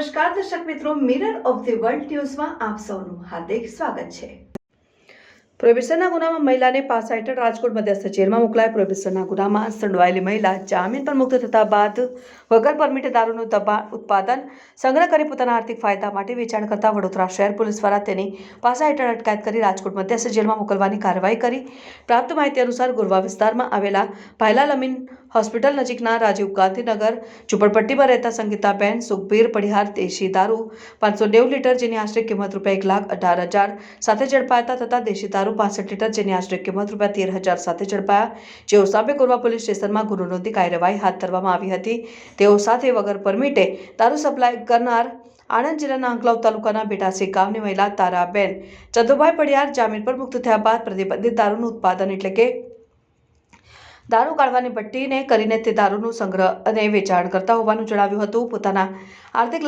નમસ્કાર દર્શક મિત્રો, મિરર ઓફ ધી વર્લ્ડ ન્યૂઝમાં આપ સૌનું હાર્દિક સ્વાગત છે। પ્રોહિબિશનના ગુનામાં મહિલાને પાસા હેઠળ રાજકોટ મધ્યસ્થ જેલમાં મોકલાય। પ્રોહિબિશનના ગુનામાં સંડોવાયેલી મહિલા જામીન પર મુક્ત થતા બાદ વગર પરમિટે દારૂનું ઉત્પાદન સંગ્રહ કરી પોતાના આર્થિક ફાયદા માટે વેચાણ કરતા વડોદરા શહેર પોલીસ દ્વારા તેની પાસા હેઠળ અટકાયત કરી રાજકોટ મધ્યસ્થ જેલમાં મોકલવાની કાર્યવાહી કરી। પ્રાપ્ત માહિતી અનુસાર ગુરવા વિસ્તારમાં આવેલા ભાયલાલ અમીન હોસ્પિટલ નજીકના રાજીવ ગાંધીનગર ઝુંપડપટ્ટીમાં રહેતા સંગીતાબેન સુખબીર પડિહાર દેશી દારૂ 590 લીટર જેની આશરે કિંમત ₹1,18,000 સાથે ઝડપાયા તથા દેશી દારૂ 65 લીટર જેની આશરે કિંમત ₹13,000 સાથે ઝડપાયા। જેઓ સામે ગુરવા પોલીસ સ્ટેશનમાં ગુનો નોંધી કાર્યવાહી હાથ ધરવામાં આવી હતી। તેઓ સાથે વગર પરમિટે દારૂ સપ્લાય કરનાર આણંદ જિલ્લાના અંકલાવ તાલુકાના બેટાસી ગામની મહિલા તારાબેન ચંદુભાઈ પડિયાર જામીન પર મુક્ત થયા બાદ પ્રતિબંધિત દારૂનું ઉત્પાદન એટલે કે દારૂ કાઢવાની ભઠ્ઠીને કરીને તે દારૂનું સંગ્રહ અને વેચાણ કરતા હોવાનું જણાવ્યું હતું। પોતાના આર્થિક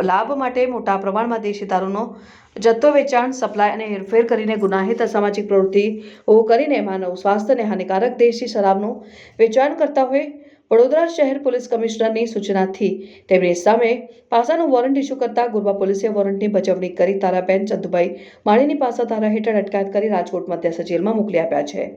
લાભ માટે મોટા પ્રમાણમાં દેશી દારૂનો જથ્થો વેચાણ સપ્લાય અને હેરફેર કરીને ગુનાહિત અસામાજિક પ્રવૃત્તિઓ કરીને માનવ સ્વાસ્થ્યને હાનિકારક દેશી શરાબનું વેચાણ કરતા હોય વડોદરા શહેર પોલીસ કમિશનરની સૂચનાથી તેમની સામે પાસાનું વોરંટ ઇસ્યુ કરતા ગુરવા પોલીસે વોરંટની બજવણી કરી તારાબેન ચંદુભાઈ માળીની પાસા ધારા હેઠળ અટકાયત કરી રાજકોટ મધ્યસ્થ જેલમાં મોકલી આપ્યા છે।